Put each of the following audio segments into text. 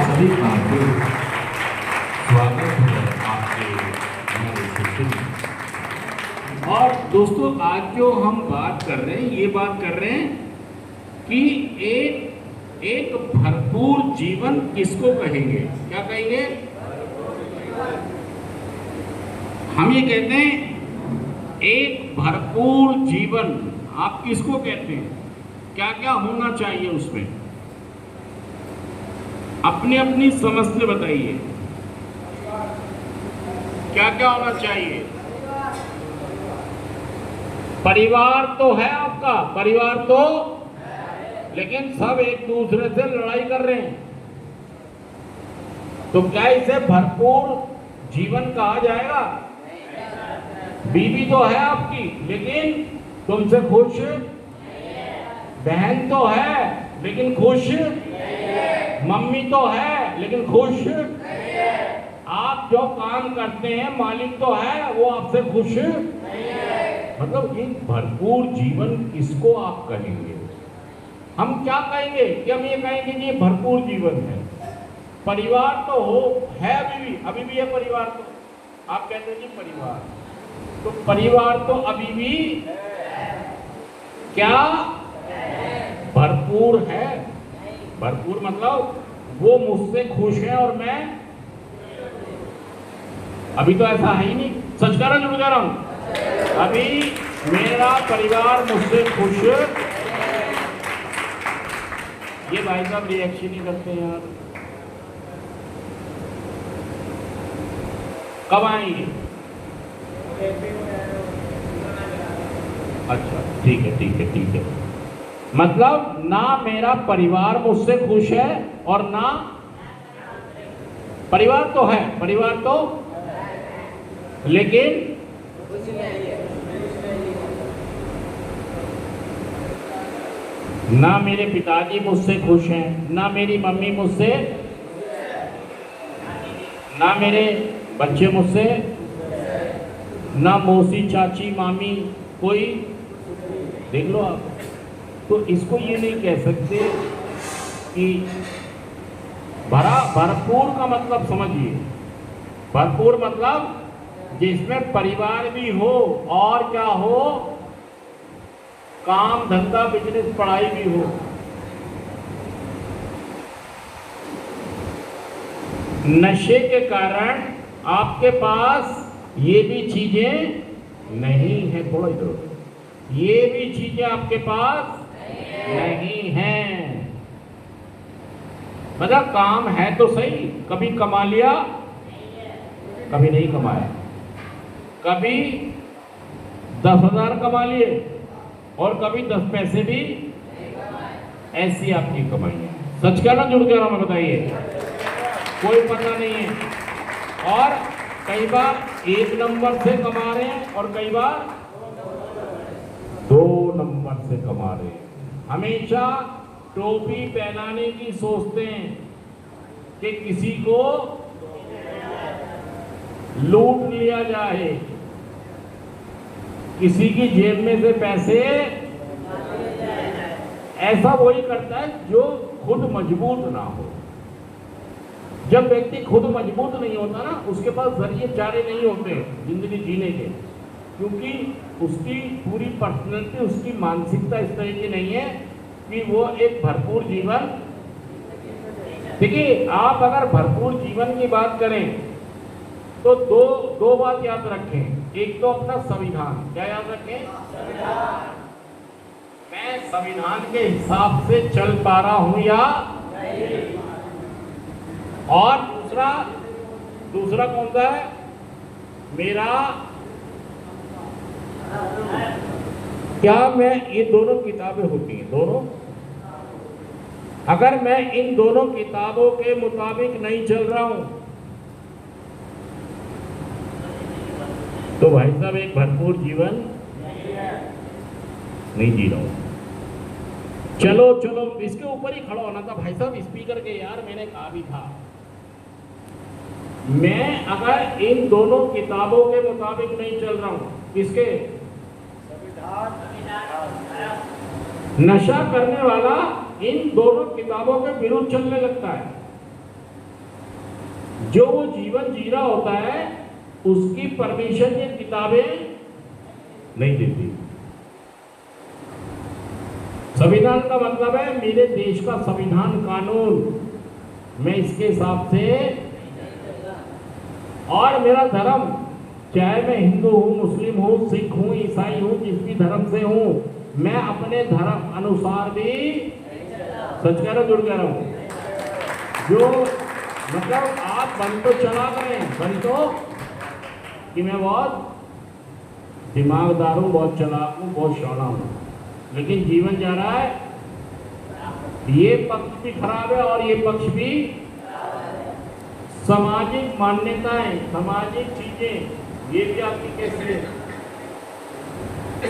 सभी का स्वागत है आपके हमारे सेशन में। और दोस्तों, आज जो हम बात कर रहे हैं, ये बात कर रहे हैं कि एक भरपूर जीवन किसको कहेंगे? क्या कहेंगे? हम ये कहते हैं एक भरपूर जीवन आप किसको कहते हैं? क्या क्या होना चाहिए उसमें? अपनी अपनी समझ से बताइए, क्या क्या होना चाहिए? परिवार तो है आपका, परिवार तो, लेकिन सब एक दूसरे से लड़ाई कर रहे हैं, तो क्या इसे भरपूर जीवन कहा जाएगा? बीवी तो है आपकी, लेकिन तुमसे खुश? बहन तो है लेकिन खुश? मम्मी तो है लेकिन खुश? आप जो काम करते हैं, मालिक तो है, वो आपसे खुश? मतलब ये भरपूर जीवन किसको आप कहेंगे? हम क्या कहेंगे कि हम ये कहेंगे कि ये भरपूर जीवन है? परिवार तो हो है, अभी भी है परिवार, तो आप कहते हैं कि परिवार, तो परिवार तो अभी भी क्या भरपूर है? भरपूर मतलब वो मुझसे खुश है और मैं, अभी तो ऐसा है ही नहीं। सच कह रहा हूं, झूठ कह रहा हूं? अभी मेरा परिवार मुझसे खुश। ये भाई साहब रिएक्शन ही करते हैं यार, कब आएंगे? अच्छा, ठीक है ठीक है ठीक है। मतलब ना मेरा परिवार मुझसे खुश है और ना, परिवार तो है, परिवार तो, लेकिन ना मेरे पिताजी मुझसे खुश हैं, ना मेरी मम्मी मुझसे, ना मेरे बच्चे मुझसे, ना मौसी चाची मामी कोई। देख लो आप, तो इसको ये नहीं कह सकते कि भरपूर का मतलब समझिए। भरपूर मतलब जिसमें परिवार भी हो और क्या हो, काम धंधा बिजनेस पढ़ाई भी हो। नशे के कारण आपके पास ये भी चीजें नहीं है, थोड़ा इधर, ये भी चीजें आपके पास नहीं है। मतलब काम है तो सही, कभी कमा लिया, कभी नहीं कमाया, कभी 10,000 कमा लिए और कभी 10 पैसे भी, ऐसी आपकी कमाई है। सच कहना झूठ कह रहा हूं मैं, बताइए? कोई पता नहीं है। और कई बार 1 नंबर से कमा रहे हैं और कई बार 2 नंबर से कमा रहे हैं। हमेशा टोपी पहनाने की सोचते हैं कि किसी को लूट लिया जाए, किसी की जेब में से पैसे, ऐसा वही करता है जो खुद मजबूत ना हो। जब व्यक्ति खुद मजबूत नहीं होता ना, उसके पास जरिए चारे नहीं होते जिंदगी जीने के, क्योंकि उसकी पूरी पर्सनैलिटी, उसकी मानसिकता इस तरह की नहीं है कि वो एक भरपूर जीवन। देखिए, आप अगर भरपूर जीवन की बात करें तो दो बात याद रखें। एक तो अपना संविधान, क्या याद रखें? मैं संविधान के हिसाब से चल पा रहा हूं या नहीं? और दूसरा कौन सा है? मेरा, क्या मैं, ये दोनों किताबें होती हैं, दोनों, अगर मैं इन दोनों किताबों के मुताबिक नहीं चल रहा हूं तो भाई साहब एक भरपूर जीवन नहीं जी रहा हूं। चलो इसके ऊपर ही खड़ा होना था भाई साहब, स्पीकर के, यार मैंने कहा भी था, मैं अगर इन दोनों किताबों के मुताबिक नहीं चल रहा हूं, किसके? नशा करने वाला इन दोनों किताबों के विरुद्ध चलने लगता है। जो वो जीवन जी रहा होता है उसकी परमिशन ये किताबें नहीं देती। संविधान का मतलब है मेरे देश का संविधान कानून, मैं इसके हिसाब से, और मेरा धर्म, चाहे मैं हिंदू हूं, मुस्लिम हूं, सिख हूं, ईसाई हूं, जिस भी धर्म से हूं, मैं अपने धर्म अनुसार भी, सच कह रहा जुड़ कह रहा हूं, जो मतलब आप बन तो चला गए, बन तो कि मैं बहुत दिमागदार हूं, बहुत चालाक हूं, बहुत शाना हूं, लेकिन जीवन जा रहा है, ये पक्ष भी खराब है और ये पक्ष भी। सामाजिक मान्यताएं, सामाजिक चीजें, ये भी आपकी कैसे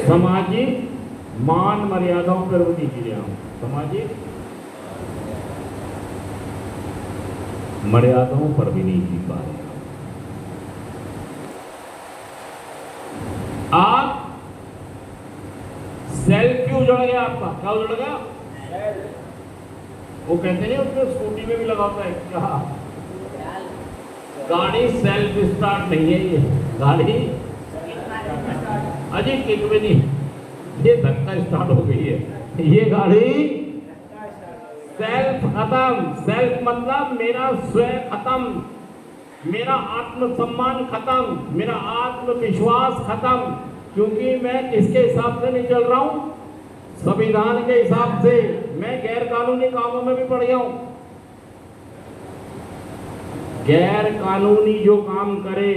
सामाजिक मान मर्यादाओं पर वो नहीं जी रहा हूं, सामाजिक मर्यादाओं पर भी नहीं जी पा रहे। आप सेल्फ क्यों उजड़ गया? आपका क्या उजड़ गया? वो कहते नहीं उसमें स्कूटी में भी लगा होता है क्या? गाड़ी सेल्फ स्टार्ट नहीं है, ये गाड़ी अजी किक में नहीं, ये धक्का स्टार्ट हो गई है, ये गाड़ी सेल्फ खत्म। सेल्फ मतलब मेरा स्वयं खत्म, मेरा आत्मसम्मान खत्म, मेरा आत्मविश्वास खत्म, क्योंकि मैं किसके हिसाब से नहीं चल रहा हूं? संविधान के हिसाब से। मैं गैर कानूनी कामों में भी पड़ गया हूं। गैर कानूनी जो काम करे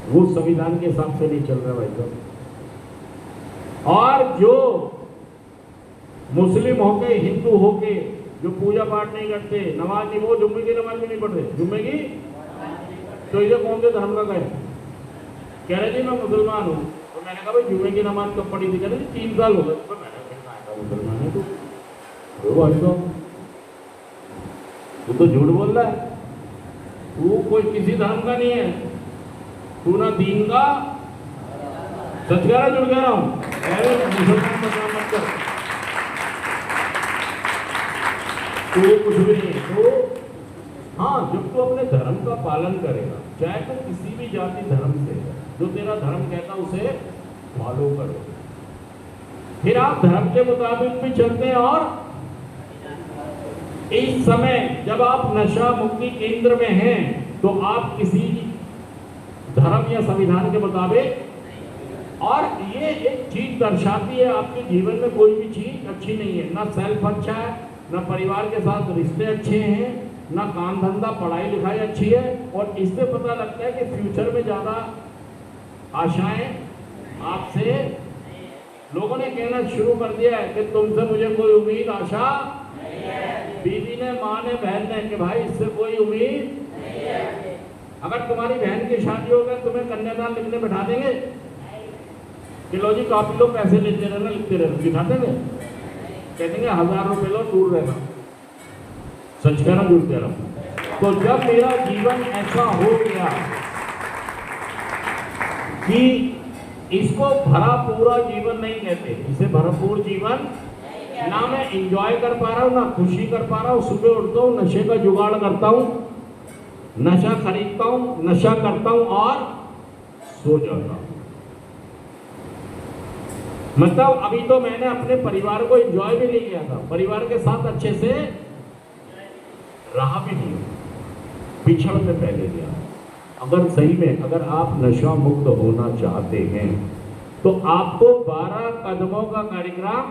वो संविधान के हिसाब से नहीं चल रहा भाई साहब। और जो मुस्लिम होके, हिंदू होके जो पूजा पाठ नहीं करते, नमाज नहीं, वो जुम्मे की नमाज भी नहीं पढ़ते, जुम्मे की, तो इसे कौन से धर्म का कहे? कह रहे जी मैं मुसलमान हूँ, तो मैंने कहा भाई जुम्मे की नमाज कब पढ़ी थी? कह रहे 3 साल हो गए। तो मैंने कहा मुसलमान है तू तो झूठ बोल रहा है, तू कोई किसी धर्म का नहीं है, तू ना दीन का, सच कह रहा जुड़ कह रहा हूँ, मुसलमान बदनाम मत कर, तो कुछ भी नहीं है। तो हाँ, जब तू अपने धर्म का पालन करेगा, चाहे तो किसी भी जाति धर्म से, जो तेरा धर्म कहता उसे फॉलो करो, फिर आप धर्म के मुताबिक भी चलते हैं। और इस समय जब आप नशा मुक्ति केंद्र में हैं, तो आप किसी धर्म या संविधान के मुताबिक, और ये एक चीज दर्शाती है आपके जीवन में कोई भी चीज अच्छी नहीं है, ना सेल्फ अच्छा है, ना परिवार के साथ रिश्ते अच्छे हैं, ना काम धंधा पढ़ाई लिखाई अच्छी है, और इससे पता लगता है कि फ्यूचर में ज्यादा आशाएं आपसे लोगों ने कहना शुरू कर दिया है कि तुमसे मुझे कोई उम्मीद आशा, बीवी ने, माँ ने, बहन ने, कि भाई इससे कोई उम्मीद नहीं है। अगर तुम्हारी बहन की शादी हो गई, तुम्हें कन्यादान लिखने बैठा देंगे कि लो जी काफी लोग पैसे लेते रहना, लिखते रहना, दिखा देंगे, कह देंगे 1000 रुपए लो, दूर रहना, सच कह रहा झूठ कह रहा। तो जब मेरा जीवन ऐसा हो गया कि इसको भरा पूरा जीवन नहीं कहते, इसे भरपूर जीवन, ना मैं एंजॉय कर पा रहा हूँ, ना खुशी कर पा रहा हूँ, सुबह उठता हूँ, नशे का जुगाड़ करता हूँ, नशा खरीदता हूँ, नशा करता हूँ और सो जाता हूँ। मतलब अभी तो मैंने अपने परिवार को एंजॉय भी नहीं किया था, परिवार के साथ अच्छे से रहा भी नहीं, पिछड़ में पहले गया। अगर सही में अगर आप नशा मुक्त होना चाहते हैं तो आपको 12 कदमों का कार्यक्रम,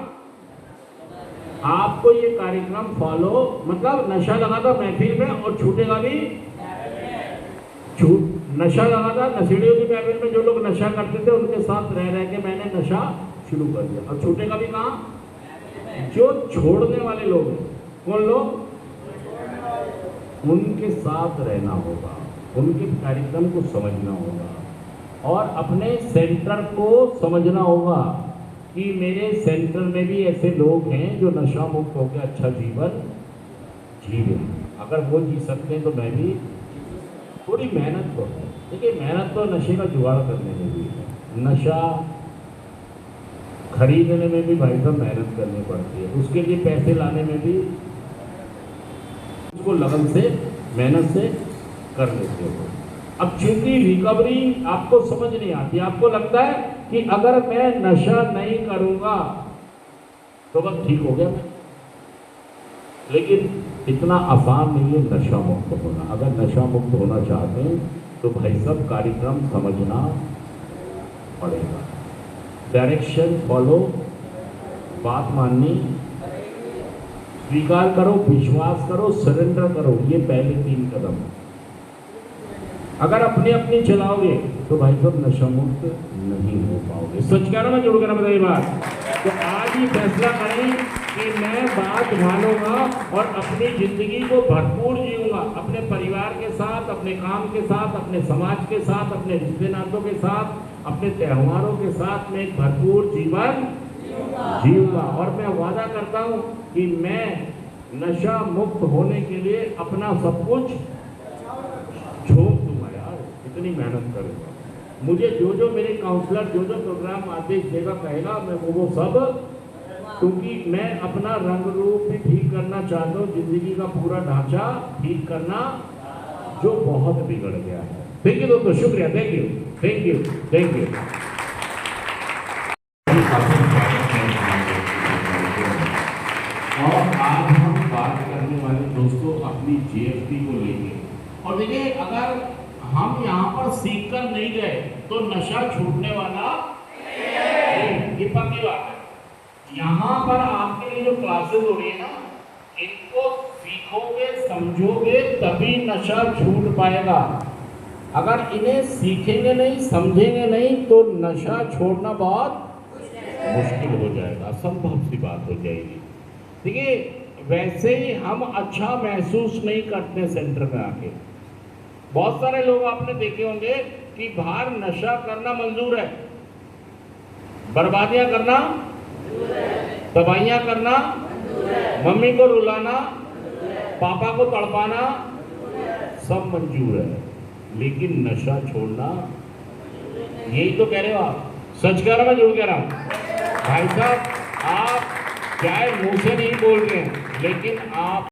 आपको ये कार्यक्रम फॉलो, मतलब नशा लगा था महफिल में और छूटेगा भी, नशा लगा था नशेड़ियों की महफिल में, जो लोग नशा करते थे उनके साथ रह रह के मैंने नशा शुरू कर दिया, और छूटेगा भी कहाँ? जो छोड़ने वाले लोग हैं, कौन लोग? उनके साथ रहना होगा, उनके कार्यक्रम को समझना होगा और अपने सेंटर को समझना होगा कि मेरे सेंटर में भी ऐसे लोग हैं जो नशा मुक्त होकर अच्छा जीवन जी रहे हैं। अगर वो जी सकते हैं तो मैं भी थोड़ी मेहनत करूँ। देखिए, मेहनत तो नशे का जुगाड़ करने में भी है, नशा खरीदने में भी भाई साहब मेहनत करनी पड़ती है, उसके लिए पैसे लाने में भी उसको लगन से मेहनत से कर लेते हो। अब चूंकि रिकवरी आपको समझ नहीं आती, आपको लगता है कि अगर मैं नशा नहीं करूंगा तो बस ठीक हो गया मैं, लेकिन इतना आसान नहीं है नशा मुक्त होना। अगर नशा मुक्त होना चाहते हैं तो भाई सब कार्यक्रम समझना पड़ेगा। डायरेक्शन फॉलो, बात माननी, स्वीकार करो, विश्वास करो, सरेंडर करो, ये पहले 3 कदम। अगर अपनी अपनी चलाओगे तो भाई सब नशा मुक्त नहीं हो पाओगे। सच कह रहा मैं, जोड़ कर बताइए बात। तो आज ही फैसला करें कि मैं बात मानूंगा और अपनी जिंदगी को भरपूर जीऊंगा, अपने परिवार के साथ, अपने काम के साथ, अपने समाज के साथ, अपने रिश्ते नातों के साथ, अपने त्योहारों के साथ में एक भरपूर जीवन जीऊंगा। और मैं वादा करता हूं कि मैं नशा मुक्त होने के लिए अपना सब कुछ झोंक दूंगा। यार इतनी मेहनत करूंगा, मुझे जो जो मेरे काउंसलर जो जो प्रोग्राम आदेश देगा कहेगा मैं वो सब, क्योंकि मैं अपना रंग रूप भी ठीक करना चाहता हूँ, जिंदगी का पूरा ढांचा ठीक करना जो बहुत बिगड़ गया है। थैंक यू दोस्तों, शुक्रिया, thank you thank you thank you. और आज हम बात करने वाले दोस्तों अपनी जीएसटी को लेके, और देखिए अगर हम यहाँ पर सीख कर नहीं गए तो नशा छूटने वाला नहीं, ये पक्की बात है। यहाँ पर आपके लिए जो क्लासेस हो रही है ना, इनको सीखोगे समझोगे तभी नशा छूट पाएगा। अगर इन्हें सीखेंगे नहीं समझेंगे नहीं तो नशा छोड़ना बहुत मुश्किल हो जाएगा, असंभव सी बात हो जाएगी। देखिए वैसे ही हम अच्छा महसूस नहीं करते सेंटर में आके। बहुत सारे लोग आपने देखे होंगे कि बाहर नशा करना मंजूर है, बर्बादियां करना, तबाहियां करना, मम्मी को रुलाना, पापा को तड़पाना, सब मंजूर है, लेकिन नशा छोड़ना, यही तो कह रहे हो आप। सच कह रहा मैं, झूठ कह रहा हूं भाई साहब? आप चाहे मुंह से नहीं बोल रहे हैं, लेकिन आप